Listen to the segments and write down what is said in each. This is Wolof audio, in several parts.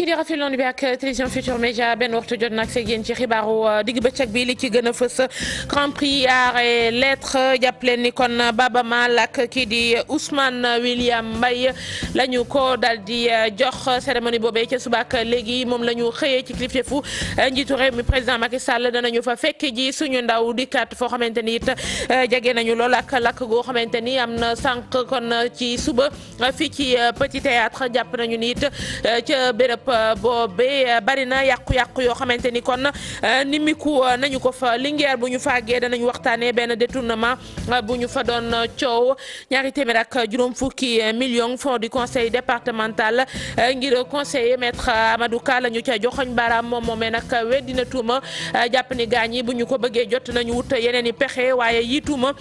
mbokk yi di rafetlu bi ak télévision Futurs Médias benn waxtu jot nag seeg yéen ci xibaaru digg bëccëg bi li ci gën a fës Grand Prix Arts et Lettres jàpp leen ni kon Baaba Maal ak kii di Ousmane William Mbaye la ñu ko dal di jox cérémonie boobee ca suba ak léegi moom la ñu xëyee ci kilifteefu njiitu réew mi président Macky Sall danañu fa fekk ji suñu ndaw dikkaat foo xamante ni it jege nañu lool ak lakk goo xamante ni am na sànq kon ci suba fii ci Petit Théâtre jàpp nañu ni it ca béréb boobee bari na yàqu-yàqu yoo xamante ni kon nimiku nañu ko fa Linguère bu ñu faagee danañu waxtaanee benn détournement bu ñu fa doon coow ñaari téeméer ak juróom fukki millions fonds du conseil départemental ngir conseiller maître Amadou Ka la ñu ca joxoñ baaraam moom moomee nag weddina tuuma jàpp ni gaañ yi bu ñu ko bëggee jot nañu wut yeneen i pexe waaye yi tuuma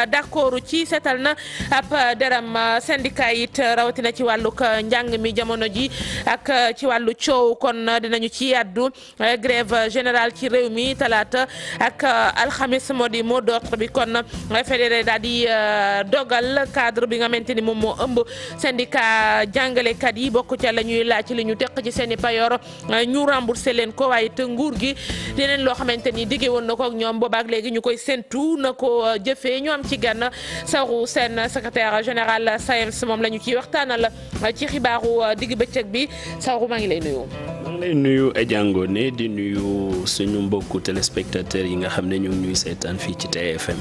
d'accord ci seetal na ab deram syndicat it rawatina ci wàllug njàng mi jamono ji ak ci wàllu coow kon dinañu ci yàddu grève générale ci réew mi talaata ak alxamis moo di mot d'ordre bi kon fédéré daal di dogal cadre bi nga xamante ni moom moo ëmb syndicat jàngalekat yi bokk ca la ñuy laaj li ñu teq ci seen i payoor ñu remboursé leen ko waaye te nguur gi leneen loo xamante ni diggé woon na ko ak ñoom boobaak léegi ñu koy séntu na ko jëfee ñu am ci gan Saourou Sène secrétaire général SAEMS moom la ñu ciy waxtaanal ci xibaaru digg bëccëg bi Saourou maa ngi lay nuyu. maa ngi lay nuyu Adja Ngoné di nuyu suñu mbokku téléspectateurs yi nga xam ne ñu ngi ñuy seetaan fii ci TFM.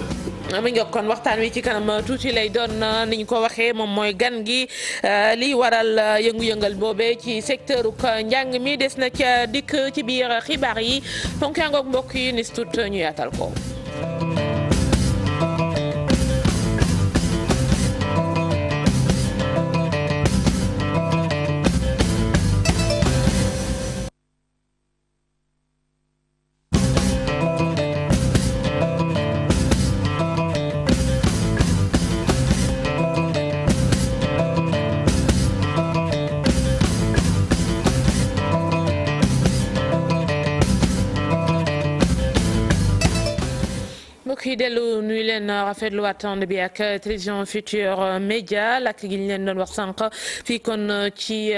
mi ngi kon waxtaan wi ci kanam tuuti lay doon ni ñu ko waxee moom mooy gan gi li waral yëngu-yëngal boobee ci secteur njàng mi des na ca dikk ci biir xibaar yi donc yaa ngoog mbokk yi nis tut ñu yaatal ko. kii dellu nuyu leen rafetlu ànd bi ak télévision Futurs Médias lakk gi ñu leen doon wax sànq fii kon ci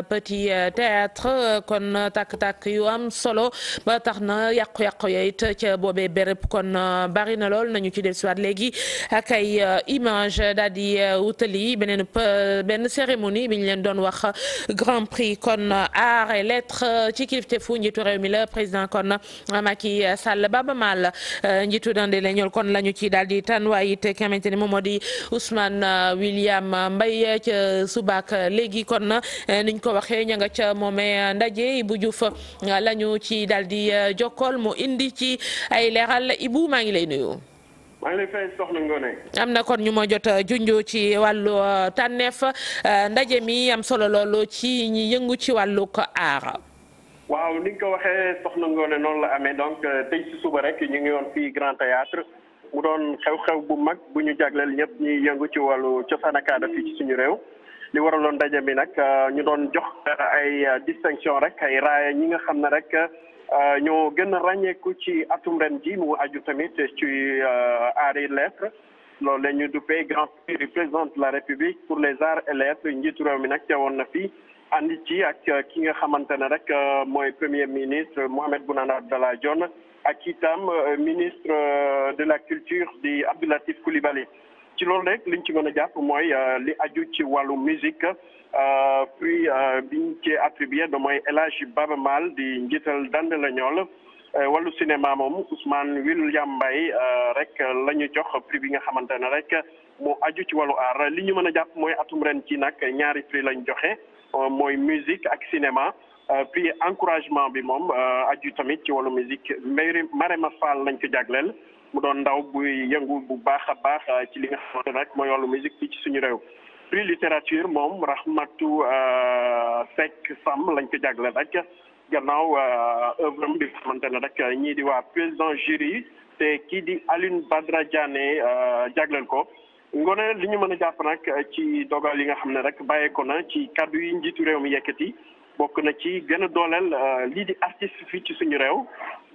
Petit Théâtre kon tàkk-tàkk yu am solo ba tax na yàqu-yàqu ya it ca boobee béréb kon bari na lool nañu ci dellusiwaat léegi ak ay image daal di wutali benn cérémonie bi ñu leen doon wax Grand Prix kon Arts et Lettres ci kilifteefu njiitu réew mi la président kon Macky Sall Baaba Maal njiitu dande ñol kon lañu ci daal di tànn waaye it ki nga xamante ne moom moo di Ousmane William Mbaye ca subaak léegi kon niñ ko waxee ña nga ca moomee ndaje Ibou Diouf lañu ci daal di jokkool mu indi ci ay leeral Ibou maa ngi lay nuyu. maa ngi lay fay soxna Ngoné. am na kon ñu ma jot junj ci wàllu tànneef ndaje mi am solo loolu ci ñi yëngu ci wàllu aar. waaw ni nga ko waxee soxna Ngoné noonu la amee donc tey ci suba rek ñu ngi woon fii Grand Théâtre mu doon xew-xew bu mag bu ñu jagleel ñëpp ñuy yëngu ci wàllu cosaan ak aada fii ci suñu réew li waraloon ndaje bi nag ñu doon jox ay distinction rek ay raaya ñi nga xam ne rek ñoo gën a ràññeeku ci atum ren ji mu aju tamit ci arts et lettres loolu la ñu duppee Grand Prix du président de la République pour les arts et lettres njiitu réew mi nag teewoon na fii andi ci ak ki nga xamante ne rek mooy premier ministre Mohamed Boun Abdallah Dionne ak itam ministre de la culture di Abdou Latif Coulibaly ci loolu rek liñ ci mën a jàpp mooy li aju ci wàllu musique prix biñ ci attribué da mooy El Hadji Baaba Maal di njiital Dande la ñool wàllu cinéma moom Ousmane William Mbaye rek la ñu jox prix bi nga xamante ne rek moo aju ci wàllu art li ñu mën a jàpp mooy atum ren ci nag ñaari prix lañ joxe. mooy musique ak cinéma prix encouragement bi moom aju tamit ci wàllu musique Marema Fall lañ ko jagleel mu doon ndaw buy yëngu bu baax a baax ci li nga xamante rek mooy wàllu musique fii ci suñu réew prix littérature moom Rahmatou Seck Sam lañ ko jagleel rek gannaaw œuvre bi nga xamante ne rek ñii di waa président jury te kii di Alioune Badara Diané jagleel ko Ngoné li ñu mën a jàpp nag ci dogal yi nga xam ne rek bàyyeeko na ci kaddu yi njiitu réew mi yëkkati bokk na ci gën a dooleel lii di artiste fii ci suñu réew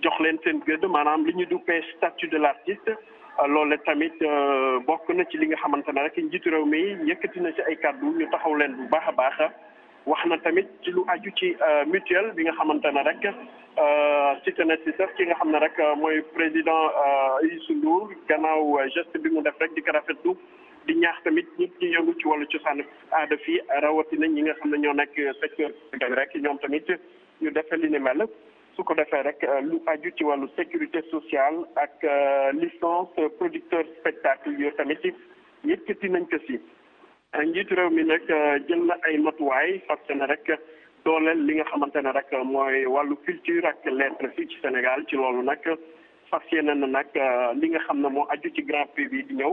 jox leen seen gëdd maanaam li ñu duppee statut de l'artiste loolu tamit bokk na ci li nga xamante ne rek njiitu réew mi yëkkati na ci ay kaddu ñu taxaw leen bu baax a baax wax na tamit ci lu aju ci mutuelle bi nga xamante ne rek cité na si sax ki nga xam ne rek mooy président Youssou Ndour gannaaw geste bi mu def rek di ko rafetlu di ñaax tamit ñëpp ñi yëngu ci wàllu cosaan aada fii rawatina ñi nga xam ne ñoo nekk secteur bi rek ñoom tamit ñu defee li ni mel su ko defee rek lu aju ci wàllu sécurité sociale ak licence producteur spectacle yooyu tamit yëkkati nañ ko si. njiitu réew mi nag jël na ay matuwaay fàtte na rek dooleel li nga xamante ne rek mooy wàllu culture ak lettre fii ci Sénégal ci loolu nag fas yéene na nag li nga xam ne moo aju ci Grand Prix bi di ñëw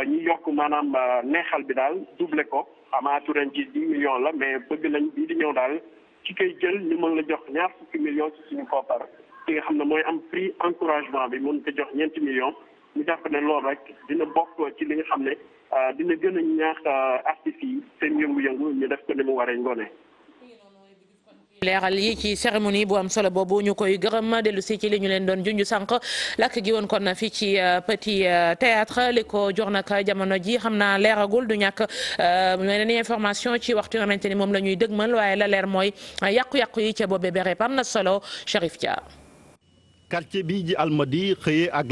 ñu yokk maanaam neexal bi daal doublé ko amaatu ren ji 10 millions la mais bëgg nañ bii di ñëw daal ci koy jël ñu mën la jox ñaar fukki millions ci suñu koppar ki nga xam ne mooy am prix encouragement bi mën ko jox 9 millions ñu jàpp ne loolu rek dina bokk ci li nga xam ne dina gën a ñaax artistes yi seen yëngu-yëngu ñu def ko ni mu waree ngoone. leeral yi ci cérémonie bu am solo boobu ñu koy gërëm dellu si ci li ñu leen doon junj sànq lakk gi woon kon fii ci petit théâtre li ko jox nag jamono ji xam naa leeragul du ñàkk yeneen information ci waxtu xamante ni moom la ñuy dëgmal waaye la leer mooy yàqu-yàqu yi ca boobee béréb am na solo Chérif Dia. quartier bi ji Almadies xëyee ak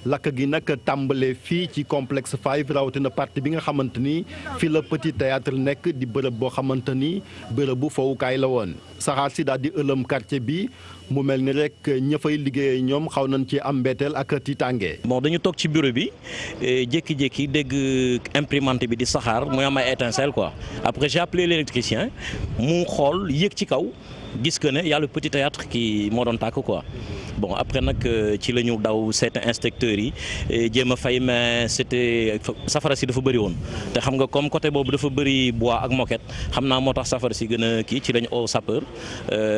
lakk gi nag tàmbale fii ci complexe 5 rawatina partie bi nga xamante ni fii la petit théâtre nekk di bërëb boo xamante ni bërëbu fowukaay la woon saxaar si daal di ëlëm quartier bi mu mel ni rek ña fay liggéeyee ñoom xaw nañ ci am mbetteel ak tiitaange. bon dañu toog ci bureau bi jékki-jékki dégg imprimante bi di saxaar muy am ay étincelle quoi après j'ai appelé l'électricien mu xool yéeg ci kaw gis que ne y a le petit théâtre qui moo doon tàkk quoi. bon après nag ci la ñu daw seet inspecteurs yi jéem a fay mais c'était safara si dafa bëri woon te xam nga comme côté boobu dafa bëri bois ak moquette xam naa moo tax safara si gën a kii ci lañ au sapeur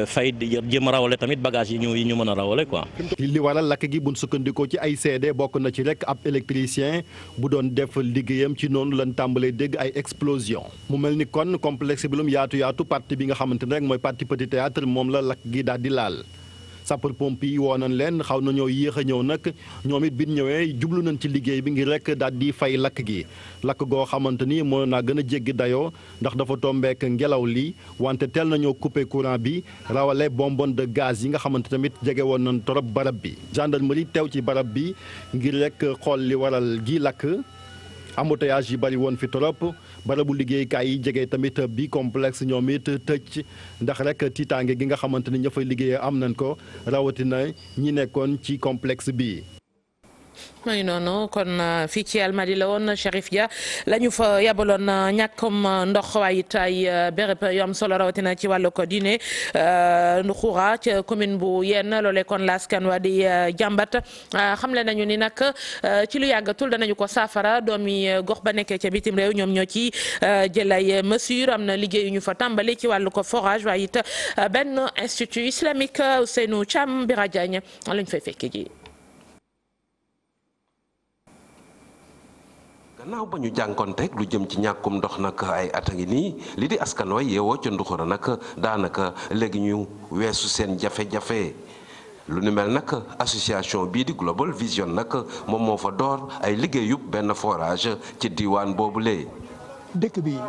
fay jéem a rawale tamit bagage yi ñu mën a rawale quoi. li waral lakk gi buñ sukkandikoo ci ay seede bokk na ci rek ab électricien bu doon def liggéeyam ci noonu lañ tàmbalee dégg ay explosion mu mel ni kon complexe bi lu mu yaatu partie bi nga xamante ne rek mooy partie petit théâtre moom la lakk gi daal di laal. sapeur pompier yi woo nañ leen xaw nañoo yéex a ñëw nag ñoom it bi ñu ñëwee jublu nañ ci liggéey bi ngir rek daal di fay lakk gi lakk goo xamante ni moo naa gën a jéggi dayoo ndax dafa tombeek ngelaw li wante teel nañoo coupé courant bi rawale bonbonne de gaz yi nga xamante tamit jege woon nañ torop barab bi. gendarmerie teew ci barab bi ngir rek xool li waral gi lakk embouteillage yi bari woon fi torop barabu liggéeykaay yi jege tamit bi complexe ñoom it tëj ndax rek tiitaange gi nga xamante ni ña fay liggéeyee am nañ ko rawatina ñi nekkoon ci complexe bi. ma ngi noonu kon fii ci Almadies la woon Chérif Dia la ñu fa yabaloon ñàkkum ndox waaye it ay béréb yu am solo rawatina ci wàllu ko diine Nduxura ca commune bu Yène loolee kon laskan wa di jàmbat xamle nañu ni nag ci lu yàggatul danañu ko saafara doomi gox ba nekkee ca bitim réew ñoom ñoo ci jël ay mesures am na liggéey yu ñu fa tàmbali ci wàllu ko forage waaye it benn institut islamique Ousseynou Thiam Bira Diagne lañ fay fekke ji. gannaaw ba ñu jànkoonteeg lu jëm ci ñàkkum ndox nag ay at a ngi nii li di askan wa yeewoo ca Nduxura nag daanaka léegi ñu weesu seen jafe-jafe lu ni mel nag association bii di Global Vision nag moom moo fa door ay liggéeyub benn forage ci diwaan boobule. dëkk bi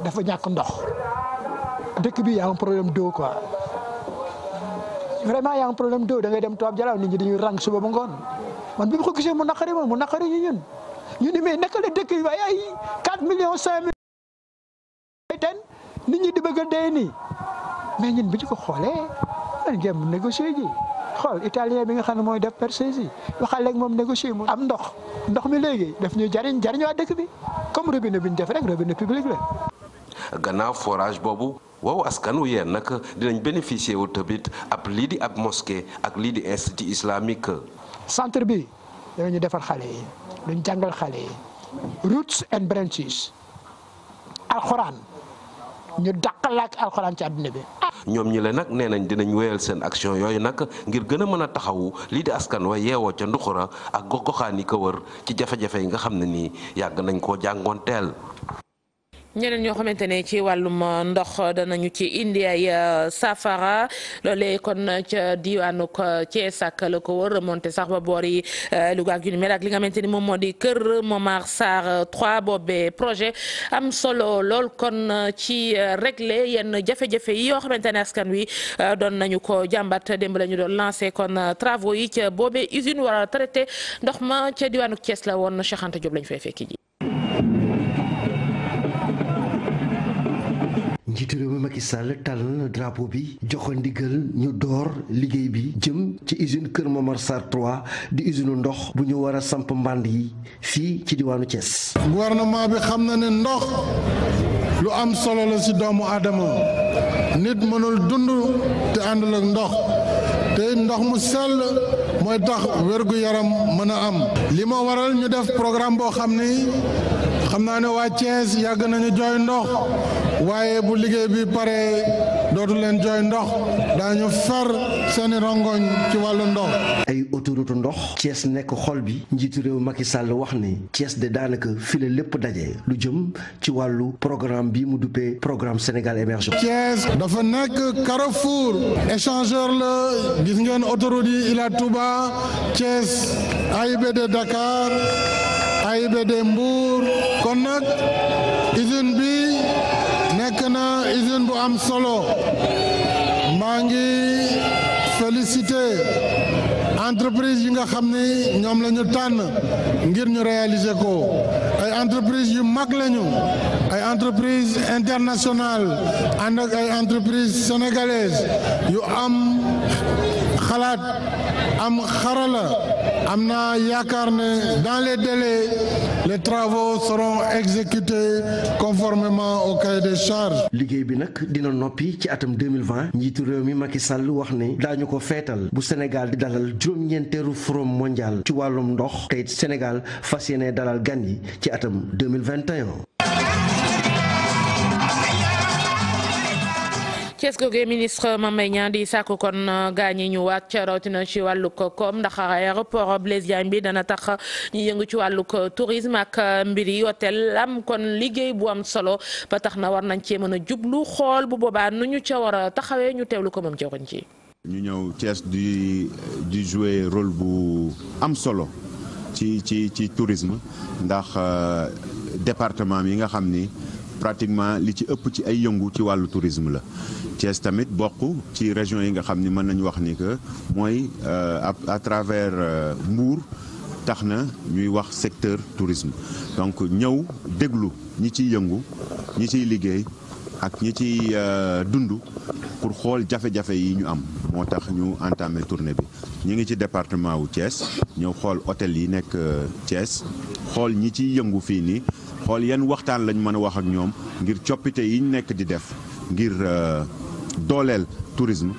dafa ñàkk ndox dëkk bi y a un problème d'eau quoi vraiment y a un problème d'eau da ngay dem Tubaab Jalaaw nit ñi dañuy rang suba ba ngoon man bi ma ko gisee mu naqari ñu ñu ni mais naka la dëkk yi waaye ay 4 millions 5 millions ten nit ñi di bëgg a dee nii mais ñun bi ñu ko xoolee man jëm négocier ji xool italien bi nga xam ne mooy def percé yi waxal léegi moom négocier mu am ndox mi léegi daf ñuy jariñ waa dëkk bi comme robinet bi ñu def rek robinet public la. gannaaw forage boobu waaw askan wu yéen nag dinañ bénéficier wu tamit ab lii di ab mosquée ak lii di institut islamique. centre bi dañu ñu defar xale yi. luñ jàngal xale yi roots and branches alxuraan ñu dàqal ak alxuraan ci àdduna bi. ñoom ñi le nag nee nañ dinañ wéyal seen action yooyu nag ngir gën a mën a taxawu lii di askan wa yeewoo ca Nduxura ak gox-goxaan yi ko wër ci jafe-jafe yi nga xam ne nii yàgg nañ koo jàngoonteel. ñeneen ñoo xamante ne ci wàllum ndox danañu ci indi ay safara loolee kon ca diwaanug Thiès ak la ko wër remonté sax ba boor yi Louga ak yu ni mel ak li nga xamante ni moom moo di Kër Momar Sarr 3 boobee projet am solo lool kon ci régler yenn jafe-jafe yi yoo xamante ne askan wi doon nañu ko jàmbat démb la ñu doon lancé kon travaux yi ca boobee usine war a traité ndox ma ca diwaanug Thiès la woon Cheikh Anta Diop lañu fay fekki ji. njiitu réew mi Macky Sall tàll na drapeau bi joxo ndigal ñu door liggéey bi jëm ci usine Kër Momar Sarr 3 di usine ndox bu ñu war a samp mbànd yi fii ci diwaanu Thiès. gouvernement bi xam na ne ndox lu am solo la ci doomu aadama nit mënul dund te àndul ak ndox te ndox mu sell mooy tax wérgu yaram mën a am li ma waral ñu def programme boo xam ni xam naa ne waa Thiès yàgg nañu jooy ndox waaye bu liggéey bi pare dootu leen jooy ndox daañu fer seeni rongoñ ci wàllu ndox. ay autoroute ndox Thiès nekk xol bi njiitu réew Macky Sall wax ni Thiès de daanaka fi la lépp daje lu jëm ci wàllu programme bi mu duppee programme Sénégal émergent. Thiès dafa nekk carrefour échangeur la gis ngeen autoroute yi Ila Touba Thiès AIBD Dakar AIBD Mbour kon nag usine bi nekk na usine bu am solo maa ngi félicité entreprise yi nga xam ne ñoom la ñu tànn ngir ñu réaliser ko ay entreprise yu mag lañu ay entreprise internationale ànd ak ay entreprise sénégalaise yu am xalaat am xarala am naa yaakaar ne dans les délais les travaux seront exécutés conformément au cahier des charges. liggéey bi nag dina noppi ci atam 2020 njiitu réew mi Macky Sall wax ne daañu ko feetal bu Sénégal di dalal juróom-ñeenteelu forum mondial ci wàllum ndox te it Sénégal fas yéene dalal gan yi ci atam 2021. Thiès googee ministre Mame Mbaye Niang di sàkku kon gaañi ñu wàcc rawatina ci wàllug koom ndax aéroport Blaise Diagne bi dana tax ñu yëngu ci wàllug tourisme ak mbiri hôtel am kon liggéey bu am solo ba tax na war nañ cee mën a jublu xool bu boobaa nu ñu ca war a taxawee ñu teewlu ko moom joxuñ ci. ñu ñëw Thiès di jouer rôle bu am solo ci tourisme ndax département yi nga xam ni pratiquement li ci ëpp ci ay yëngu ci wàllu tourisme la. Thiès tamit bokk ci région yi nga xam ni mën nañu wax ni que mooy à travers Mbour tax na ñuy wax secteur tourisme donc ñëw déglu ñi ciy yëngu ñi ciy liggéey ak ñi ciy dund pour xool jafe-jafe yi ñu am moo tax ñu entamé tournée bi ñu ngi ci département wu Thiès ñëw xool hôtel yi nekk Thiès xool ñi ciy yëngu fii nii xool yan waxtaan lañ mën a wax ak ñoom ngir coppite yi ñu nekk di def ngir dooleel tourisme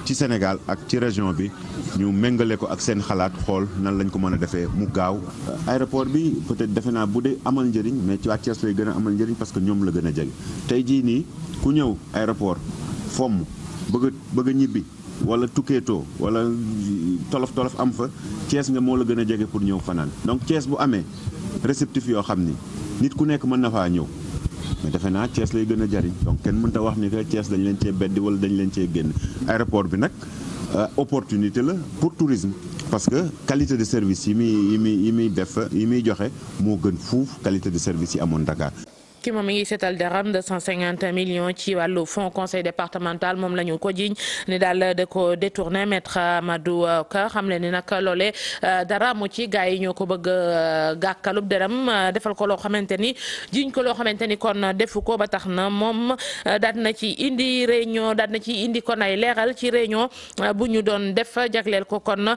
ci Sénégal ak ci région bi ñu méngale ko ak seen xalaat xool nan lañ ko mën a defee mu gaaw. aéroport bi peut-être defe naa bu dee amal njëriñ mais ci waa Thiès lay gën a amal njëriñ parce que ñoom la gën a jege tey jii nii ku ñëw aéroport fomm bëgg a ñibbi wala tukkeetoo wala tolof am fa Thiès nga moo la gën a jege pour ñëw fanaan donc Thiès bu amee réceptif yoo xam ni nit ku nekk mën na faa ñëw. mais defe naa Thiès lay gën a jariñ donc kenn mënta wax ni que Thiès dañ leen cee beddi wala dañ leen cee génn aéroport bi nag opportunité la pour tourisme parce que qualité de service yi muy def yi muy joxe moo gën fuuf qualité de service yi amoon Dakar. ki moom mi ngi seetal daram 250 millions ci wàllu fonds conseil départemental moom la ñu ko jiñ ni daal da ko détourné maître Amadou Ka xam le ni nag loole dara mu ci gars yi ñoo ko bëgg gàkkalub deram defal ko loo xamante ni jiñ ko loo xamante ni kon defu ko ba tax na moom daal na ci indi réunion daal na ci indi kon ay leeral ci réunion bu ñu doon def jagleel ko kon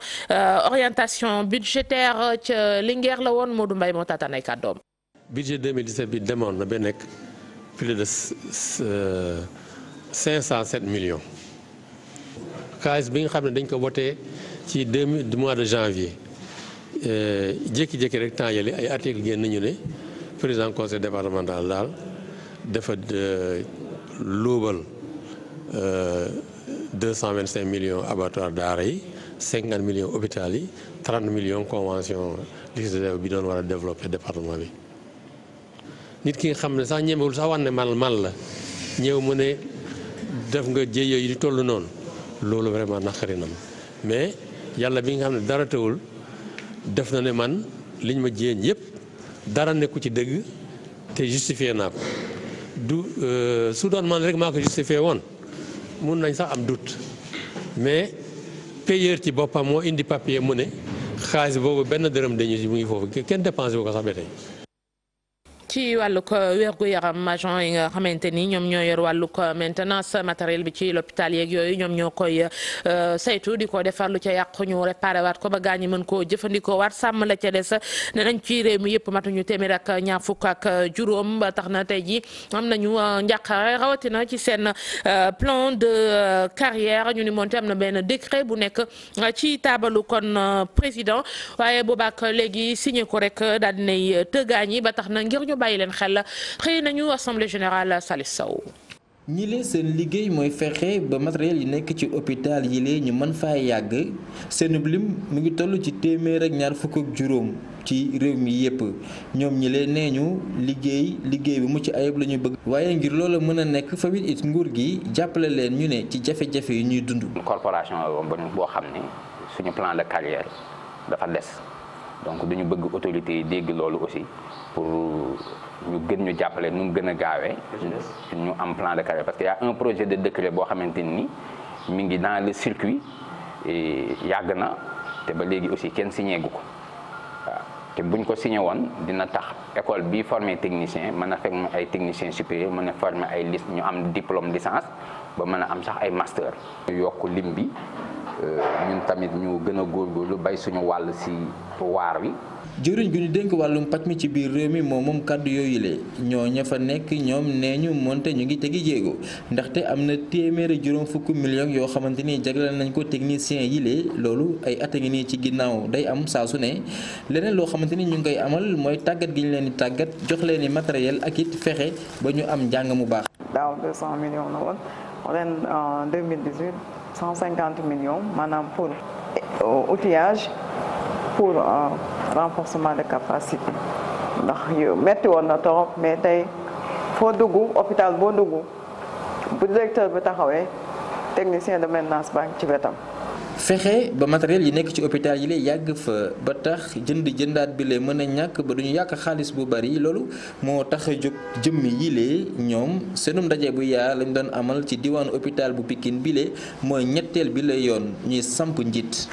orientation budgétaire ca Linguère la woon Modou Mbaye moo taataan ay kàddoom. budget 2017 bi demoon na ba nekk plus de 507 millions xaalis bi nga xam ne dañ ko voté ci mois de janvier jékki-jékki rek temps yële ay article génn nañu ne président conseil départemental daal dafa luubal 225 millions abattoir daara yi 50 millions hôpital yi 30 millions convention bi doon war a développer département bi nit ki nga xam ne sax ñemewul sax wax ne mal la ñëw mu ne def nga jéye yi di toll noonu loolu vraiment naqari na ma mais yàlla bi nga xam ne dara tawul def na ne man liñ ma jéeñ yëpp dara nekku ci dëgg te justifié naa ko du su doon man rek maa ko justifié woon mun nañ sax am doute mais payeur ci boppam moo indi papier mu ne xaalis boobu benn dërëm dañu si mu ngi foofu kenn dépensé wu ko sax ba tey. ci wàllug wérgu yaram agent yi nga xamante ni ñoom ñoo yor wàllug maintenance matériel bi ci l'hôpital yeeg yooyu ñoom ñoo koy saytu di ko defar lu ca yàqu ñu réparé waat ko ba gaañ ñi mën koo jëfandikoo waat sàmm la ca des ne nañ ci réew mi yëpp matuñu téeméer ak ñaar fukk ak juróom ba tax na tey ji am nañu njàqare rawatina ci seen plan de carrière ñu ni moonte am na benn décret bu nekk ci taabalu kon président waaye boobaak léegi signé ko rek daal dinay tëggaañ yi ba tax na ngir ñu bàyyi leen xel xëy nañu assemblée générale Salif Sow. ñi lee seen liggéey mooy fexe ba matériel yi nekk ci hôpital yi lee ñu mën faa yàgg seen lim mu ngi toll ci téeméer ak ñaar fukk ak juróom ci réew mi yépp ñoom ñi lee nee ñu liggéey bi mucc ayib la ñu bëgg. waaye ngir loola mën a nekk fa it nguur gi jàppale leen ñu ne ci jafe-jafe yi ñuy dund. corporation boo xam ne suñu plan de carrière dafa des donc duñu bëgg autorité yi dégg loolu aussi. pour ñu gën ñu jàppale nu mu gën a gaawee ñu am plan de carrière parce que y a un projet de décret boo xamante ni mi ngi dans le circuit yàgg na te ba léegi aussi kenn signé gu ko waaw te buñ ko signé woon dina tax école bi former technicien mën a fekk ay technicien supérieur mën a former ay liste ñu am diplôme licence ba mën a am sax ay master yokk lim bi ñun tamit ñu gën a góorgóorlu bay suñu wàll ci waar wi. jëriñ gu ñu dénk wàllum paj mi ci biir réew mi moom kàddu yooyu le ñoo ña fa nekk ñoom nee ñu moonte ñu ngi tegi jéego ndaxte am na téeméeri juróom fukk millions yoo xamante ni jagleel nañ ko technicien yi le loolu ay at a ngi nii ci ginnaaw day am saa su ne leneen loo xamante ni ñu ngi koy amal mooy tàggat gi ñu leen di tàggat jox leen i matériel ak it fexe ba ñu am njàng mu baax. daaw 200 millions la woon ren en 2018 150 millions maanaam pour outillage pour renforcement de capacité ndax metti woon na torop mais tey foo dugg hôpital boo dugg bu directeur bi taxawee technicien de maintenance baa ngi ci wetam. fexe ba matériel yi nekk ci hôpital yi lay yàgg fa ba tax jëndaat bi lay mën a ñàkk ba duñu yàq xaalis bu bari loolu moo tax a jóg jëmmi yi lee ñoom seenum ndaje bu yaa lañ doon amal ci diwaanu hôpital bu Pikine bi lee mooy ñetteel bi lay yoon ñuy samp njiit.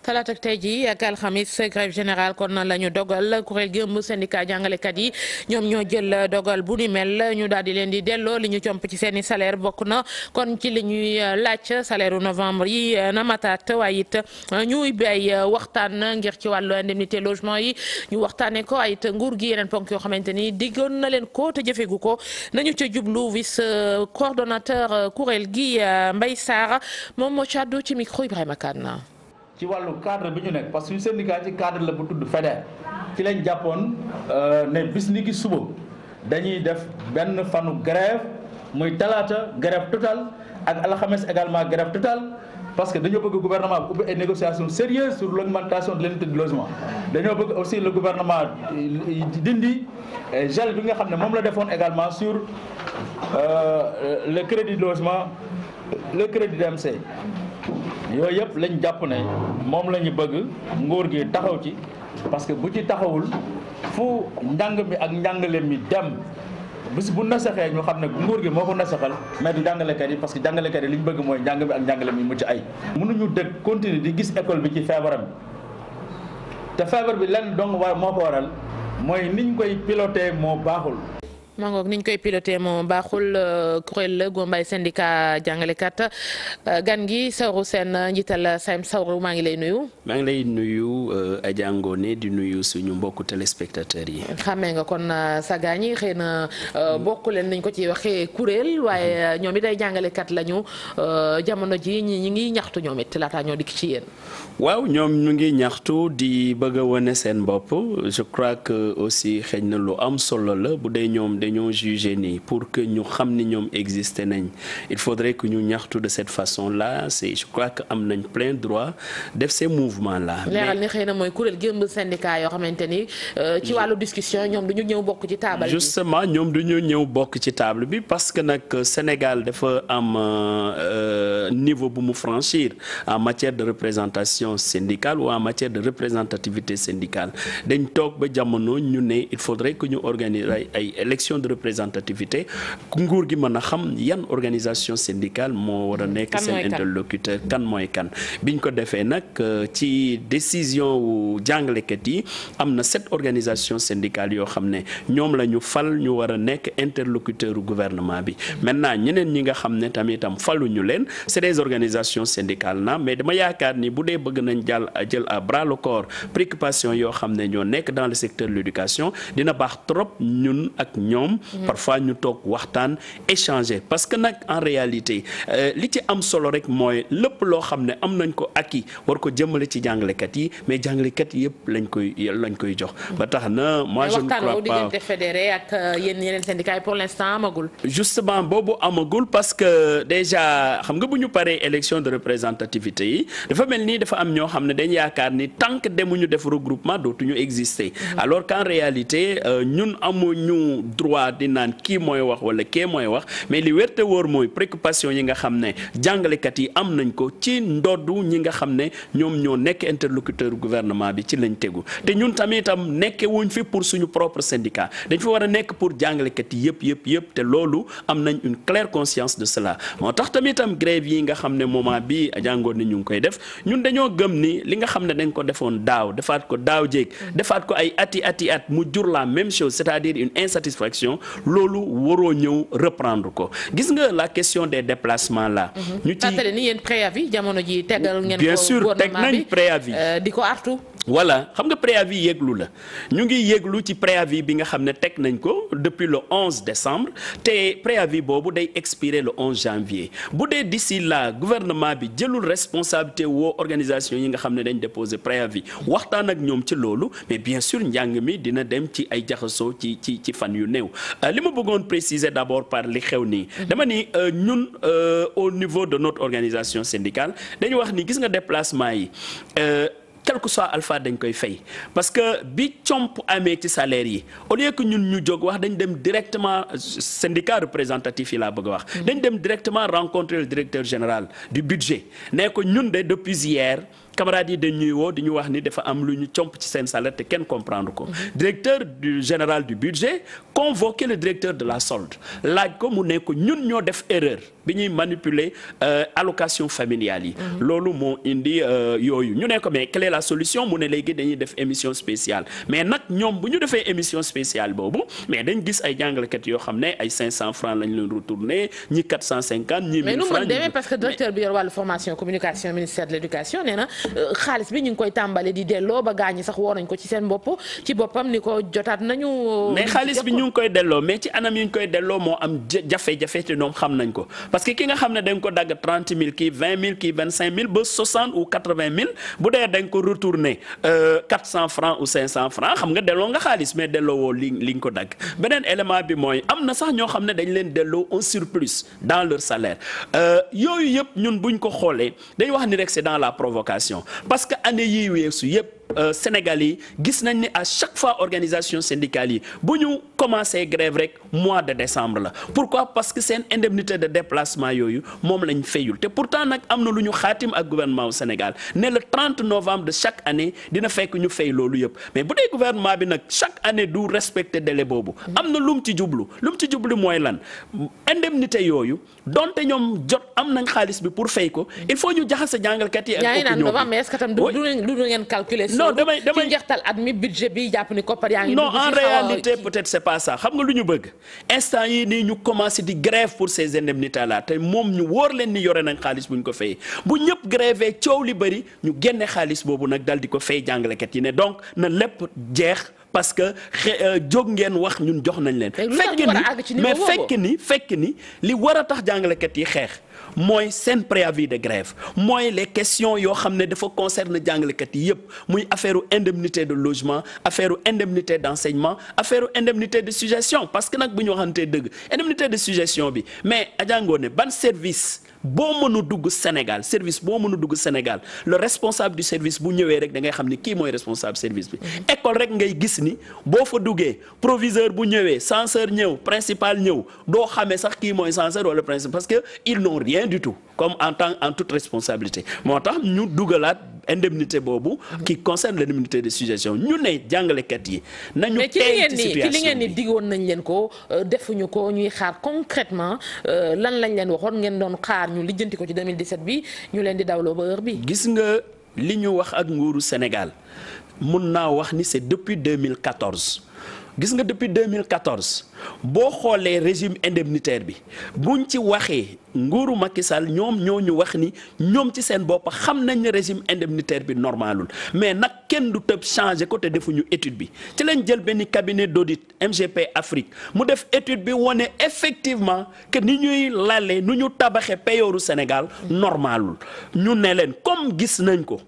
talaata ak tey jii ak alxamis grève générale kon la ñu dogal kuréel gi ëmb syndicat jàngalekat yi ñoom ñoo jël dogal bu ni mel ñu daal di leen di delloo li ñu comp ci seen i salaire bokk na kon ci li ñuy laaj salaire novembre yi na mataat waaye it ñuy bay waxtaan ngir ci wàllu indemnité logement yi ñu waxtaanee ko ay it nguur gi yeneen ponk yoo xamante ni diggoon na leen ko te jëfegu ko nañu ca jublu vice coordonnateur kuréel gi Mbaye Sarr moom moo ci àddu ci micro Ibrahima Kane. ci wàllu cadre bi ñu nekk parce que suñu syndicat ci cadre la bu tudd FEDER ci lañ jàppoon ne bis ni ki suba dañuy def benn fanu grève muy talaata grève totale ak alxames également grève totale parce que dañoo bëgg gouvernement bi ubbi ay négociations sérieuses sur l'augmentation de l'unité de logement dañoo bëgg aussi le gouvernement dindi gel bi nga xam ne moom la defoon également sur le crédit de logement le crédit DMC yooyu yëpp lañ jàpp ne moom la ñu bëgg nguur gi taxaw ci parce que bu ci taxawul fu njàng mi ak njàngale mi dem bis bu nasaxee ñu xam ne nguur gi moo ko nasaxal mais du jàngalekat yi parce que jàngalekat yi li ñu bëgg mooy njàng mi ak njàngale mi mucc ay mënuñu dëkk continuer di gis école bi ci feebaram te feebar bi lenn dong moo ko waral mooy niñ koy piloté moo baaxul. mangoog niñ koy piloté moo baaxul kuréel la Gombay syndicat jàngalekat gan gi Sawru Sène njiital SAEM Sawru maa ngi lay nuyu. maa ngi lay nuyu Adja Ngoné di nuyu suñu mbokku téléspectateurs yi. xamee nga kon sa gaañ yi xëy na bokk leen nañ ko ci waxee kuréel waaye ñoom it ay jàngalekat lañu jamono ji ñi ngi ñaxtu ñoom it laataa ñoo dikk ci yéen. waaw ñoom ñu ngi ñaxtu di bëgg a wane seen bopp je crois que aussi xëy na lu am solo la bu dee ñoom dañoo jugé nii pour que ñu xam ni ñoom existé nañ il faudrait que ñu ñaxtu de cette façon là je crois que am nañ plein droit def ces mouvements là. leeral ni xëy na mooy kuréel gi ëmb syndicat yoo xamante ni ci wàllu discussion ñoom duñu ñëw bokk ci table bi. justement ñoom duñu ñëw bokk ci table bi parce que nag Sénégal dafa am niveau bu mu franchir en matière de représentation syndicale ou en matière de représentativité syndicale dañ toog ba jamono ñu ne il faudrait que ñu organiser ay élections de représentativité nguur gi mën a xam yan organisation syndicale moo war a nekk seen interlocuteur kan mooy kan biñ ko defee nag ci décision wu jàngalekat yi am na 7 organisations syndicales yoo xam ne ñoom la ñu fal ñu war a nekk interlocuteur gouvernement bi maintenant ñeneen ñi nga xam ne tamitam faluñu leen c'est des organisations syndicales na mais dama yaakaar ni bu dee bëgg nañ jël à bras le corps préoccupation yoo xam ne ñoo nekk dans le secteur de l'éducation dina baax trop ñun ak ñoom parfois ñu toog waxtaan échanger parce que nag en réalité li ci am solo rek mooy lépp loo xam ne am nañ ko acquis war ko jëmale ci jàngalekat yi mais jàngalekat yi yëpp lañ koy jox ba tax na moi je ne crois pas diggante fédéré ak yeneen syndicats yi pour l'instant amagul justement boobu amagul parce que déjà xam nga bu ñu paree élection de représentativité yi dafa mel nii dafa am ñoo xam ne dañ yaakaar ni tant que demuñu def regroupement dootuñu exister alors qu'en réalité ñun amuñu droit di naan kii mooy wax wala kii mooy wax mais li wérte wóor mooy préoccupation yi nga xam ne jàngalekat yi am nañ ko ci ndoddu ñi nga xam ne ñoom ñoo nekk interlocuteur gouvernement bi ci lañ tegu te ñun tamitam nekke wuñ fi pour suñu propre syndicat dañ fi war a nekk pour jàngalekat yi yëpp te loolu am nañ une claire conscience de cela moo tax tamitam grève yi nga xam ne moment bi jàngoon ni ñu ngi koy def ñun dañoo gëm ni li nga xam ne dañ ko defoon daaw defaat ko daaw jéeg defaat ko ay ati at mu jur la même chose c'est-à-dire une insatisfaction loolu waroo ñëw reprendre ko gis nga la question des déplacements là. ñu ci fàttali ni yéen préavis jamono ji tegal ngeen ko bien sûr teg nañ préavis di ko artu. voilà xam nga préavis yéeglu la ñu ngi yéeglu ci préavis bi nga xam ne teg nañ ko depuis le 11 décembre te préavis boobu day expirer le 11 janvier bu dee d'ici là gouvernement bi jëlul responsabilité woo organisation yi nga xam ne dañ déposer préavis waxtaan ak ñoom ci loolu mais bien sûr njàng mi dina dem ci ay jaxasoo ci fan yu néew li ma bëggoon préciser d'abord par li xew nii dama ni ñun au niveau de notre organisation syndicale dañu wax ni gis nga déplacement yi quel que soit alpha dañ koy fay parce que bi comp amee ci salaire yi au lieu que ñun ñu jóg wax dañ dem directement syndicat représentatif yi laa bëgg a wax dañ dem directement rencontrer le directeur général du budget ne ko ñun de depuis hier camarades yi dañuy woo di ñu wax ni dafa am lu ñu comp ci seen salaire te kenn comprendre ko directeur du général du budget convoqué le directeur de la solde laaj ko mu ne ko ñun ñoo def erreur bi ñuy manipuler allocation familiale yi loolu moo indi yooyu ñu ne ko mais quelle est la solution mu ne léegi dañuy def émission spéciale mais nag ñoom bu ñu defee émission spéciale boobu mais dañ gis ay jàngalekat yoo xam ne ay 500 francs lañ leen retourné ñi 450 ñi 1000 francs mais nu mu demee parce que directeur bi yor wàllu formation communication ministère de l'éducation nee na xaalis bi ñu ngi koy tàmbale di delloo ba gaañi sax woo nañ ko ci seen bopp ci boppam ni ko jotaat nañu. mais xaalis bi ñu ngi koy delloo mais ci anam yi ñu koy delloo moo am jafe-jafe te ñoom xam nañ ko parce que ki nga xam ne dañ ko dagg 30 000 kii 20 000 kii 25 000 ba 60 ou 80 000 bu dee dañ ko retourner 400 francs ou 500 francs xam nga delloo nga xaalis mais delloo woo li nga ko dagg beneen élément bi mooy am na sax ñoo xam ne dañ leen delloo un surplus dans leur salaire yooyu yëpp ñun buñ ko xoolee dañ wax ni rek c'est dans la provocation. parce que année yii weesu yëpp Sénégal yi gis nañ ni à chaque fois organisation syndicale yi bu ñu commencé grève rek mois de décembre la pourquoi parce que seen indemnité de déplacement yooyu moom lañ fayul te pourtant nag am na lu ñu xaatim ak gouvernement au Sénégal ne le 30 novembre de chaque année dina fekk ñu fay loolu yëpp mais bu dee gouvernement bi nag chaque année du respecter délai boobu am na lu mu ci jublu mooy lan indemnité yooyu donte ñoom jot am nañ xaalis bi pour fay ko il faut ñu jaxase jàngalkat yi ak non damay ci njeextal at mi budget bi jàpp ni koppar yaa ngi. non en réalité peut-être c'est pas ça xam nga lu ñu bëgg instant yii nii ñu commencé di grève pour ces indemnités là te moom ñu wóor leen ni yore nañ xaalis bu ñu ko fayee bu ñëpp grévé coow li bëri ñu génne xaalis boobu nag dal di ko fay jàngalekat yi ne donc na lépp jeex. parce que jóg ngeen wax ñun jox nañ leen. fekk ni li war a tax jàngalekat yi xeex mooy seen préavis de grève mooy les questions yoo xam ne dafa concerne jàngalekat yi yëpp muy affaire indemnité de logement affaire indemnité d'enseignement affaire indemnité de suggestion parce que nag bu ñu waxantee dëgg indemnité de suggestion bi mais Adja Ngoné ban service boo mën a dugg Sénégal service boo mën a dugg Sénégal le responsable du service bu ñëwee rek da ngay xam ni kii mooy responsable service bi école rek ngay gis ni boo fa duggee proviseur bu ñëwee censeur ñëw principal ñëw doo xamee sax kii mooy censeur wala principal parce que ils n'ont rien du tout comme en toute responsabilité moo tax ñu dugalaat indemnité boobu qui concerne l'indemnité de suggestion ñu ne jàngalekat yi nañu tey ci situation li ngeen ni diggoon nañ leen ko defuñu ko ñuy xaar concrètement lan lañ leen waxoon ngeen doon xaar ñu lijjanti ko ci 2017 bi ñu leen di dawloo ba heure bi gis nga li ñu wax ak nguuru Sénégal mun naa wax ni c'est depuis 2014 gis nga depuis 2014 boo xoolee régime indemnitaire bi buñ ci waxee nguuru Macky Sall ñoom ñoo ñu wax ni ñoom ci seen bopp xam nañ ne régime indemnitaire bi normalul mais nag kenn du tëb changer ko te defuñu étude bi ci lañ jël benn cabinet d'audit MGP Afrique mu def étude bi wane effectivement que ni ñuy lalee nu ñu tabaxee peyooru Sénégal normalul ñu ne leen comme gis nañ ko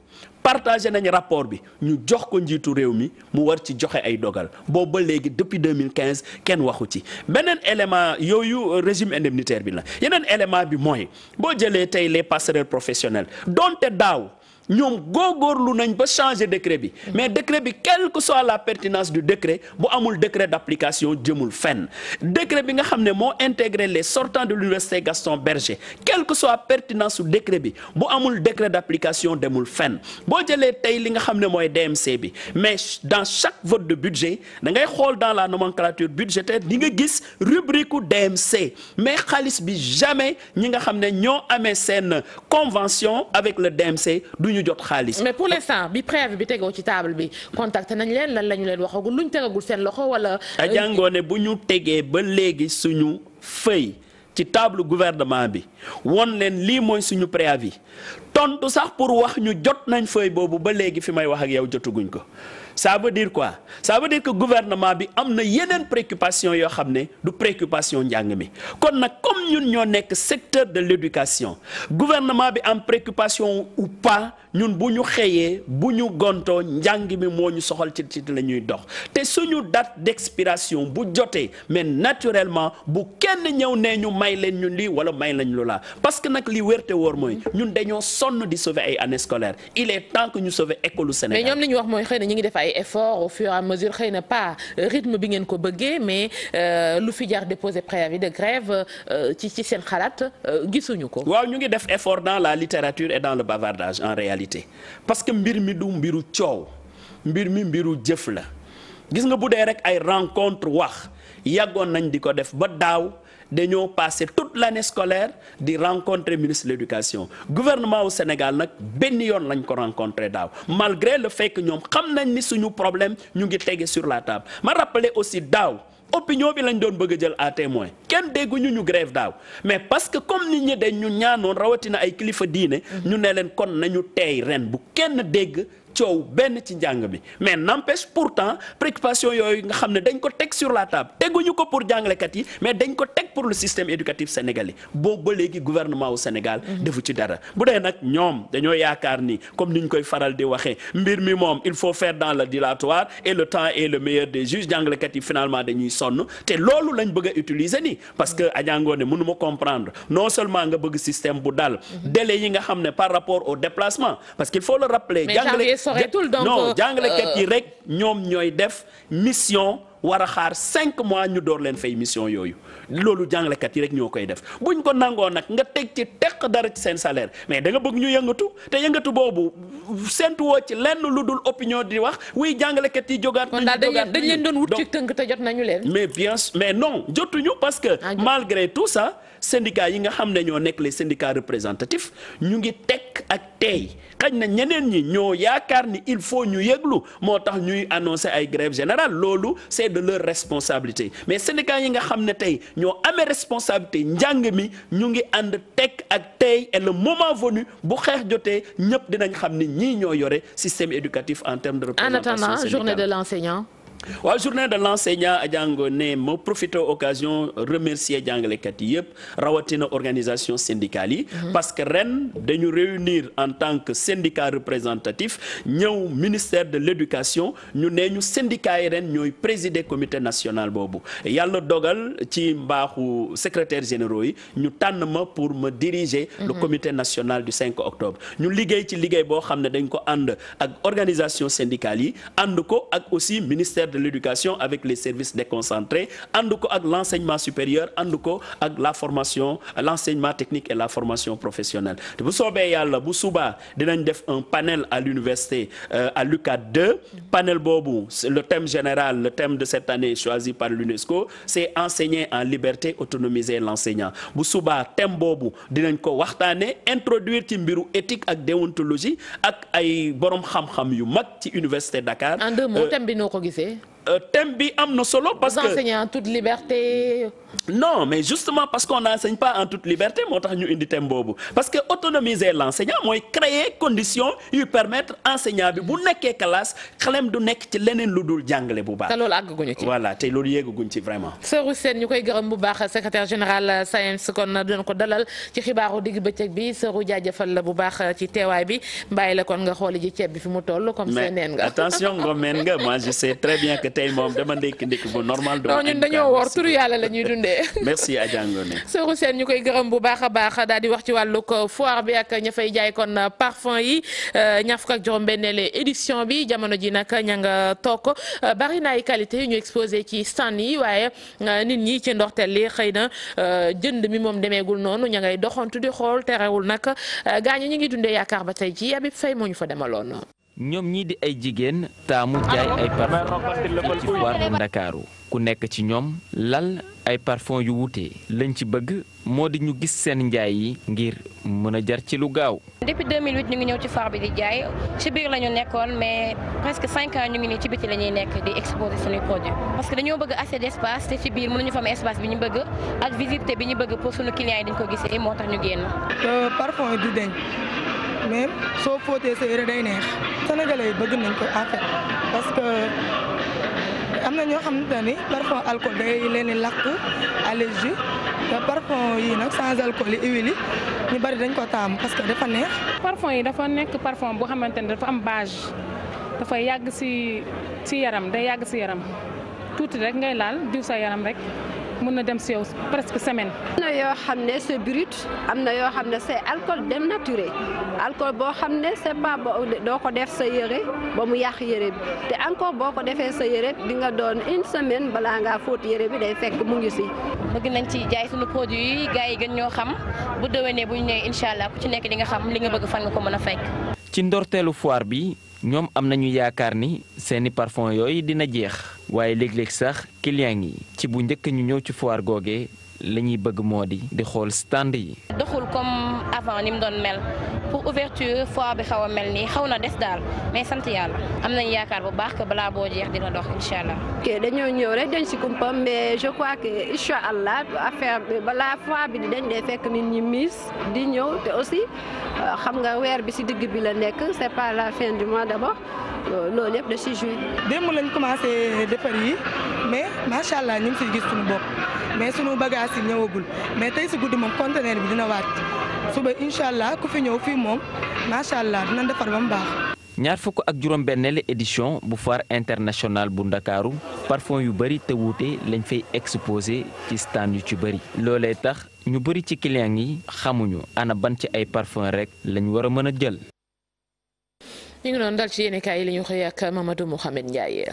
partagé nañ rapport bi ñu jox ko njiitu réew mi mu war ci joxe ay dogal boobu ba léegi depuis 2015 kenn waxu ci beneen élément yooyu régime indemnitaire bi la yeneen élément bi mooy boo jëlee tey les passerelles professionnelles donte daaw ñoom góorgóorlu nañ ba changer décret bi mais décret bi quelle que soit la pertinence du décret bu amul décret d'application jëmul fenn décret bi nga xam ne moo intégré les sortants de l'université Gaston Berger quelle que soit pertinence su décret bi bu amul décret d'application demul fenn boo jëlee tey li nga xam ne mooy DMC bi mais dans chaque vote de budget da ngay xool dans la nomenclature budgétaire di nga gis rubrique u DMC mais xaalis bi jamais ñi nga xam ne ñoo amee seen convention avec le DMC ñu jot xaalis. mais pour l'instant bi préavis bi tegoo ci table bi contacté nañ leen lan la ñu leen waxagul luñ tegagul seen loxo wala. Adja Ngoné bu ñu tegee ba léegi suñu feuille ci table gouvernement bi won leen lii mooy suñu préavis tontu sax pour wax ñu jot nañ feuille boobu ba léegi fi may wax ak yow jotuguñ ko. ça veut dire quoi ça veut dire que gouvernement bi am na yeneen préoccupation yoo xam ne du préoccupation njàng mi kon nag comme ñun ñoo nekk secteur de l'éducation gouvernement bi am préoccupation ou pas ñun bu ñu xëyee bu ñu gontoo njàng mi moo ñu soxal ci la ñuy dox te suñu date d'expiration bu jotee mais naturellement bu kenn ñëw nee ñu may leen ñun lii wala may lañ lu laa parce que nag li wérte wóor mooy ñun dañoo sonn di sauver ay années scolaires il est temps que ñu sauver école Sénégal. mais ñoom li ñu wax mooy xëy na ñu ngi def ay efforts au fur et à mesure xëy na pas rythme bi ngeen ko bëggee mais lu fi jar déposer préavis de grève ci seen xalaat gisuñu ko. waaw ñu ngi def effort dans la littérature et dans le bavardage en réalité parce que mbir mi du mbiru coow mbir mi mbiru jëf la gis nga bu dee rek ay rencontre wax yàggoon nañ di ko def ba daaw dañoo passé toute l'année scolaire di rencontrer ministre de l'éducation gouvernement au Sénégal nag benn yoon lañ ko rencontrer daaw malgré le fait que ñoom xam nañ ni suñu problème ñu ngi tege sur la table ma rappeler aussi daaw opinion bi lañ doon bëgg a jël à témoin kenn dégguñu ñu grève daaw mais parce que comme nit ñi dañ ñu ñaanoon rawatina ay kilifa diine ñu ne leen kon nañu teey ren bu kenn dégg coow benn ci njàng bi mais n'empêche pourtant préoccupation yooyu nga xam ne dañ ko teg sur la table teguñu ko pour jàngalekat yi mais dañ ko teg pour le système éducatif sénégalais boobu ba léegi gouvernement au Sénégal defu ci dara bu dee nag ñoom dañoo yaakaar ni comme ni ñu koy faral di waxee mbir mi moom il faut faire dans le dilatoire et le temps est le meilleur des juges jàngalekat yi finalement dañuy sonn te loolu lañ bëgg a utiliser nii parce que Adja Ngoné mënuma comprendre non seulement nga bëgg système bu dal délai yi nga xam ne par rapport au déplacement parce qu'il faut le rappeler non jàngalekat yi rek ñoom ñooy def mission war a xaar 5 mois ñu door leen fay mission yooyu loolu jàngalekat yi rek ñoo koy def buñ ko nangoo nag nga teg ci teq dara ci seen salaire mais da nga bëgg ñu yëngatu te yëngatu boobu séntu woo ci lenn lu dul opinion di wax wuy jàngalekat yi jógaat nañu dañ leen doon wut ci tënk te jot nañu leen mais bien mais non jotuñu parce que malgré tout ça syndicats yi nga xam ne ñoo nekk les syndicats représentatifs ñu ngi teg ak tey xëy na ñeneen ñi ñoo yaakaar ni il faut ñu yëglu moo tax ñuy annoncer ay grève générale loolu c'est de leur responsabilité mais syndicats yi nga xam ne tey ñoo amee responsabilité njàng mi ñu ngi ànd teg ak tey et le moment venu bu xeex jotee ñëpp dinañ xam ni ñii ñoo yore système éducatif en termes de représentation en attendant syndicale. journée de l'enseignant waaw journée de l'enseignant Adjango ne ma profité occasion remercier jàngalekat yi yëpp rawatina organisation syndicale yi parce que ren dañu réunir en tant que syndicat représentatif ñëw ministère de l'éducation ñu ne ñu syndicat yi ren ñooy présider comité national boobu yàlla dogal ci mbaaxu secrétaire généraux yi ñu tànn ma pour me diriger le comité national du 5 octobre ñu liggéey ci liggéey boo xam ne dañ ko ànd ak organisation syndicale yi ànd ko ak aussi ministère de l'éducation avec les services déconcentrés ànd ko ak l'enseignement supérieur ànd ko ak la formation l'enseignement technique et la formation professionnelle te bu soobee yàlla bu subaa dinañ def un panel à l'université à l'UCAD 2 panel boobu le thème général le thème de cette année choisi par l'UNESCO c'est enseigner en liberté autonomiser l'enseignant bu subaa thème boobu dinañ ko waxtaane introduire ci mbiru éthique ak déontologie ak ay borom xam-xam yu mag ci université Dakar. En 2 mots thème bi noo ko gisee. Thème bi am na solo parce que enseignants en toute liberté. Non, mais justement parce qu'on n'enseigne pas en toute liberté moo tax ñu indi thème boobu parce que autonomiser l'enseignant mooy créer conditions yu permettre enseignant bi bu nekkee classe xelem du nekk ci leneen lu dul jàngale bu baax. te loolu àgguñu ci. voilà te loolu yegguñ ci vraiment. Sërou Sène ñu koy gërëm bu baax secrétaire général SAEMS kon dina ko dalal ci xibaaru digg bëccëg bi Sërou jaajëfal la bu baax ci teewaay bi bàyyi la kon nga xooli ji ceeb bi fi mu toll comme c'est neen nga. mais attention ngomeen nga moi je sais très bien que tey moom dama ndekki bu normal. non ñun dañoo woor turu yàlla la ñuy dundee. merci Adja Ngone. Sërou Sène ñu koy gërëm bu baax a baax daal di wax ci wàllu foire bi ak ña fay jaay kon parfum yi ñaar fukk ak juróom-benneelu édition bi jamono ji nag ña nga toog bari na ay qualité yu ñu exposé ci stand yi waaye nit ñi ci ndorteel li xëy na jënd mi moom demeegul noonu ña ngay doxantu di xool terewul nag gaañu ñi ngi dundee yaakaar ba tey ci Habib Faye moo ñu fa demaloon. ñoom ñii di ay jigéen taamu jaay ay parfum ci foire bu Ndakaaru ku nekk ci ñoom lal ay parfum yu wuute lañ ci bëgg moo di ñu gis seen njaay yi ngir mën a jar ci lu gaaw. depuis 2008 ñu ngi ñëw ci foire bi di jaay ci biir la ñu nekkoon mais presque 5 ans ñu ngi nii ci biti la ñuy nekk di exposer suñuy produits parce que dañoo bëgg assez d'espace te ci biir mënuñu fa am espace bi ñu bëgg ak visibilité bi ñu bëgg pour suñu clients yi dañ ko gisee moo tax ñu génn. parfum yi du deñ mais soo fóotee sa yére day neex sénégalais yi bëgg nañ ko en fait parce que am na ñoo xamante ni parfum alcool day leen di lakk allergie te parfum yi nag sans alcool yi huile yi ñu bari dañ ko taamu parce que dafa neex. parfum yi dafa nekk parfum boo xamante ni dafa am base dafa yàgg ci yaram day yàgg ci yaram tuuti rek ngay laal diw sa yaram rek. mën na dem si yow presque semaine. am na yoo xam ne c'est brut am na yoo xam ne c'est alcool dénaturé alcool boo xam ne c'est pas doo ko def sa yére ba mu yàq yére bi te encore boo ko defee sa yére di nga doon 1 semaine balaa ngaa fóot yére bi day fekk mu ngi si. bëgg nañ ci jaay suñu produit yi gars yi gën ñoo xam bu déwénee bu ñu nee incha allah ku ci nekk di nga xam li nga bëgg fan nga ko mën a fekk. ci ndorteelu foire bi ñoom am nañu yaakaar ni seeni parfum yooyu dina jeex waaye léeg-léeg sax client yi ci bu njëkk ñu ñëw ci foire googee la ñuy bëgg moo di xool stand yi. doxul comme avant ni mu doon mel pour ouverture foire bi xaw a mel nii xaw na des daal mais sant yàlla am nañu yaakaar bu baax que balaa boo jeex dina dox incha allah. ok dañoo ñëw rek dañ si kumpa mais je crois que incha allah affaire bi balaa foire bi di dañ day fekk nit ñi miis di ñëw te aussi xam nga weer bi si digg bi la nekk c'est pas la fin du mois d'abord loolu yëpp da si joué. démb lañ commencé defar yi mais macha allah ñu ngi siy gis suñu bopp mais suñu bagage yi ñëwagul mais tey si guddi moom conteneur bi dina wàcc suba incha allah ku fi ñëw fii moom macha allah dina defar ba mu baax. ñaar fukk ak juróom-benneelu édition bu foire internationale bu Ndakaaru parfum yu bëri te wuute lañ fay exposé ci stand yu ci bëri loolee tax ñu bëri ci client yi xamuñu ana ban ci ay parfum rek lañ war a mën a jël. ñu ngi doon dal ci yéen kaay yi la ñu xëy ak Mamadou Mouhamed Ndiaye.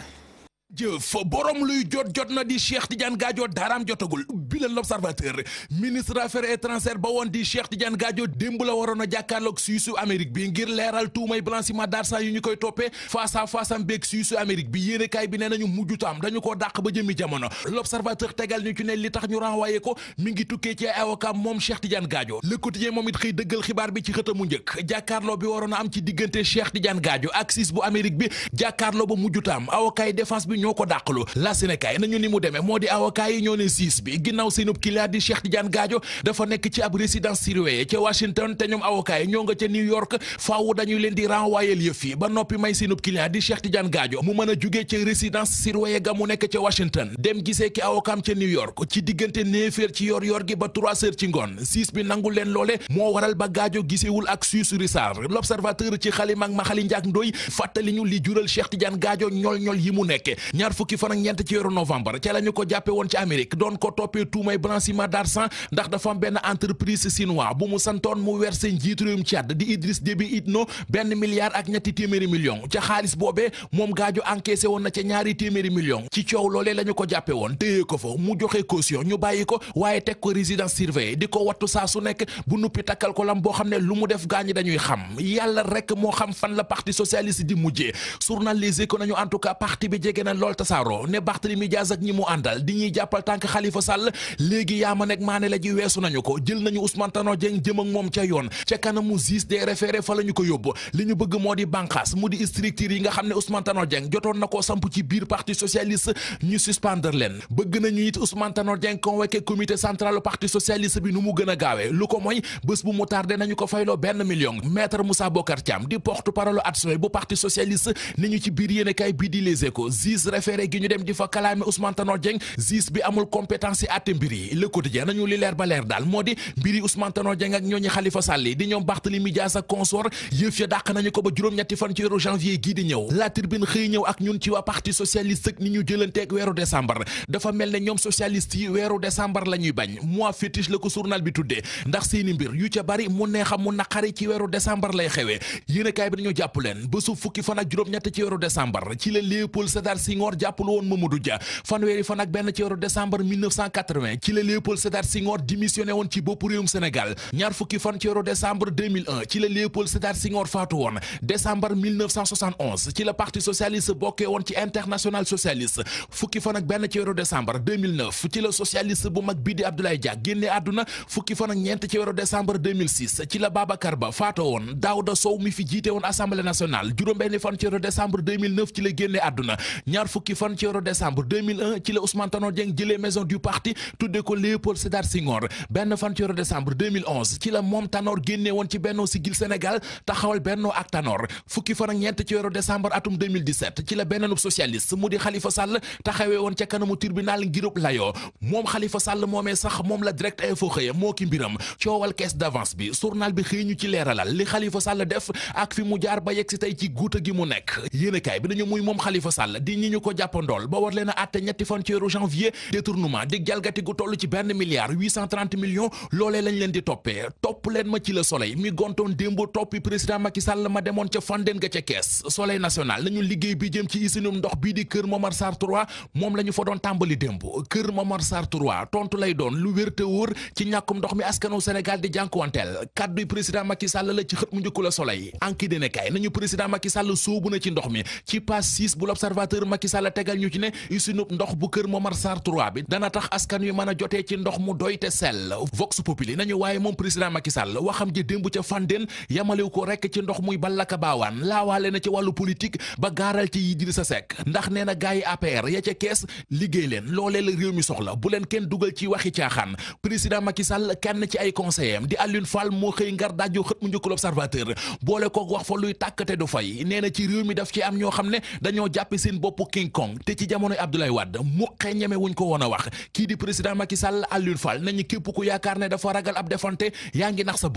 jëf borom luy jot na di Cheikh Tidiane Gadio daaraam jotagul bi la l'Observateur ministre affaires étrangères ba woon di Cheikh Tidiane Gadio démb la waroon a jàkkaarloog Suisse Amérique bi ngir leeral tuumay blanchiment d'argent yu ñu koy toppee face à face am beeg Suisse Amérique bi yéenekaay bi nee nañu mujjutaam dañu koo dàq ba jëmmi jamono l'Observateur tegal ñu ci ne li tax ñu renvoyé ko mi ngi tukkee ci avocat moom Cheikh Tidiane Gadio Le Quotidien moom it xëy dëggal xibaar bi ci xëtamu njëkk jàkkaarloo bi waroon a am ci diggante Cheikh Tidiane Gadio ak Suisse bu Amérique bi jàkkaarloo ba mujjutaam avocat yi défense bi ñoo ko dàqalu la Sénégal nañu ni mu demee moo di avocat yi ñoo ne siis bi ginnaaw seenub client di Cheikh Tidiane Gadio dafa nekk ci ab résidence surveillée ca Washington te ñoom avocat yi ñoo nga ca New York faaw dañuy leen di renvoyer yëf yi ba noppi may seenub client di Cheikh Tidiane Gadio mu mën a jugee ca résidence surveillée ga mu nekk ca Washington dem gisee ki avocat ca New York ci diggante 9h ci yor gi ba 3h ci ngoon siis bi nangul leen loole moo waral ba Gadio gisewul ak Suisse Richard l'observateur ci xalima ak Maxali Ndiak Ndoy fàttali ñu li jural Cheikh Tidiane Gadio ñol yi mu nekke ñaar fukki fan ak ñeent ci weeru novembre ca la ñu ko jàppe woon ci Amérique doon ko toppee tuumay blanchiment d'argent ndax dafa am benn entreprise chinois bu mu santoon mu verser njiitu réewum Tchad di Idriss Déby Itno $1 milliard ak ñetti téeméeri million ca xaalis boobee moom Gadio encaissé woon na ca ñaari téeméeri million ci coow loolee la ñu ko jàppe woon téye ko fa mu joxe caution ñu bàyyi ko waaye teg ko résidence surveillée di ko wattu saa su nekk bu nuppi takkal ko lam boo xam ne lu mu def gaañi dañuy xam yàlla rek moo xam fan la parti socialiste di mujjee journal Les Échos nañu en tout cas parti bi jege na lool tasaaroo ne Barthélémy Dias ak ñi mu àndal di ñuy jàppal tànk Khalifa Sall léegi yaa ma nekk maane la ji weesu nañu ko jël nañu Ousmane Tanor Dieng jëm ak moom ca yoon ca kanamu juge des référés fa la ñu ko yóbbu li ñu bëgg moo di bànqaas mu di structure yi nga xam ne Ousmane Tanor Dieng jotoon na koo samp ci biir parti socialiste ñu suspendre leen bëgg nañu it Ousmane Tanor Dieng convoqué comité central parti socialiste bi nu mu gën a gaawee lu ko mooy bés bu mu tardé nañu ko fayloo $1 million maître Moussa Bokar Thiam di porte-parole adjoint bu parti socialiste ni ñu ci biir yéenekaay bii di Les Échos juge référé gi ñu dem di fa kalaame Ousmane Tanor Dieng juge bi amul compétence yi àtte mbir yi Le Quotidien nañu li leer ba leer daal moo di mbiri Ousmane Tanor Dieng ak ñooñu Khalifa Sall di ñoom Barthélémy Dias ak consort yëf ya dàq nañu ko ba juróom-ñetti fan ci weeru janvier gii di ñëw La Tribune xëy ñëw ak ñun ci waa parti socialiste ak ni ñu jëlanteeg weeru décembre dafa mel ne ñoom socialiste yi weeru décembre la ñuy bañ mois fétiche la ko journal bi tuddee ndax seeni mbir yu ca bari mu neexam mu naqari ci weeru décembre lay xewee yéenekaay bi dañoo jàpp leen bésu fukki fan ak juróom-ñett ci weeru décembre ci la Léopold Sédar Senghor jàppalu woon Mamadou Dia fanweeri fan ak benn ci weeru décembre 1980 ci la Léopold Sédar Senghor démissionné woon ci bopp réewum Sénégal ñaar fukki fan ci weeru décembre 2001 ci la Léopold Sédar Senghor faatu woon décembre 1971 ci la parti socialiste bokkee woon ci international socialiste fukki fan ak benn ci weeru décembre 2009 ci la socialiste bu mag bii di Abdoulaye Dia génne àdduna fukki fan ak ñeent ci weeru décembre 2006 ci la Babacar Ba faatoo woon Daouda Sow mi fi jiite woon assemblée nationale juróom-benni fan ci weeru décembre 2009 ci la génne àdduna ñaar fukki fan ci weeru décembre 2001 ci la Ousmane Tanor Dieng jëlee maison du parti tudde ko Léopold Sédar Senghor benn fan ci weeru décembre 2011 ci la moom Tanor génne woon ci Benno Siggil Sénégal taxawal Benno ak Tanor fukki fan ak ñeent ci weeru décembre atum 2017 ci la bennub socialiste mu di Khalifa Sall taxawee woon ca kanamu tribunal ngirub layoo moom Khalifa Sall moomee sax moom la direct info xëye moo ki mbiram coowal caisse d'avance bi journal bi xëy ñu ci leeralal li Khalifa Sall def ak fi mu jaar ba yegg si tey ci guuta gi mu nekk yéenekaay bi dañu muy moom Khalifa Sall di ñi ñu ko jàppandool ba war leen a àtte ñetti fan ci weeru janvier détournement di jalgati gu toll ci $1 milliard 830 millions loolee lañ leen di toppee topp leen ma ci Le Soleil mi gontoon démb toppi président Macky Sall ma demoon ca Fandène ga ca kees Soleil national nañu liggéey bi jëm ci isinum ndox bii di Kër Momar Sarr 3 moom la ñu fa doon tàmbali démb Kër Momar Sarr 3 tontu lay doon lu wér te wóor ci ñàkkum ndox mi askanu Sénégal di jànkuwanteel kadduy président Macky Sall la ci xët mu njëkku La Soleil anki dene kay nañu président Macky Sall sóobu na ci ndox mi ci page 6 bu l'Observateur Macky Sall tegal ñu ci ne isinub ndox bu Kër Momar Sarr 3 bi dana tax askan wi mën a jotee ci ndox mu doy te sell Vox Populi nañu waaye moom président Macky Sall waxam ji démb ca Fandène yamalew ko rekk ci ndox muy ballaka baawaan laawaale na ci wàllu politique ba gaaral ci Idrissa Seck ndax nee na gaay yi APR ya ca kees liggéey leen loolee la réew mi soxla bu leen kenn dugal ci waxi caaxaan président Macky Sall kenn ci ay conseillers di Alioune Fall moo xëy ngar dajjo xët mu njëkk l'Observateur boole kook wax fa luy tàkkate du fay nee na ci réew mi daf ci am ñoo xam ne dañoo jàppe seen bopp King Kong te ci jamonoy Abdoulaye Wade muqee ñeme wuñ ko woon a wax kii di président Macky Sall Alioune Fall nañu képp ku yaakaar ne dafa ragal ab defante yaa ngi nax sa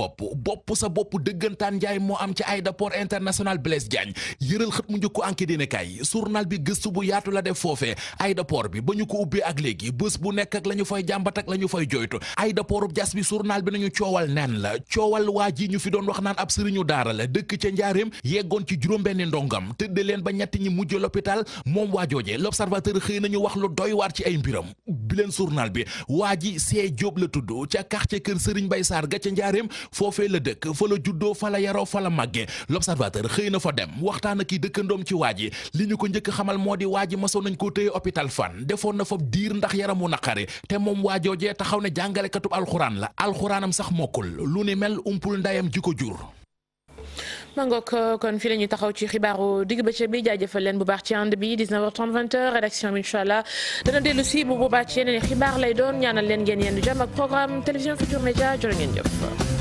bopp dëggantaan njaay moo am ci aéroport international Blaise Diagne yëral xët mu njëkk enquête dina kay journal bi gëstu bu yaatu la def foofee aéroport bi ba ñu ko ubbee ak léegi bés bu nekk ak la ñu fay jàmbat ak la ñu fay joytu aéroportu Diass bi journal bi nañu coowal neen la coowal waa ji ñu fi doon wax naan ab sëriñu daara la dëkk ca njaareem yeggoon ci juróom-benni ndongam tëdde leen ba ñett ñi mujj l'hôpital moom waa jooje l'Observateur xëy nañu wax lu doy waar ci ay mbiram bi leen journal bi waa ji see Jóob la tudd ca quartier kër Sëriñ Bay Sarr ga ca njaareem foofee la dëkk fa la juddoo fa la yaroo fa la màggee l'Observateur xëy na fa dem waxtaan ak i dëkkandoom ci waa ji li ñu ko njëkk xamal moo di waa ji masoon nañ koo téye hôpital Fann defoon na fa diir ndax yaramu naqare te moom waa joojee taxaw ne jàngalekatub alxuraan la alxuraanam sax mokkul lu ni mel umpul ndayam ji ko jur ma ngoog kon fii la ñuy taxaw ci xibaaru digg bëccëg bi jaajëfal leen bu baax ci ànd bi 19h30 20h rédaction bi incha allah dana dellu si bu boobaa ci yeneen xibaar lay doon ñaanal leen ngeen yendu jàmm ak programme télévision Futurs Médias jërë ngeen jëf.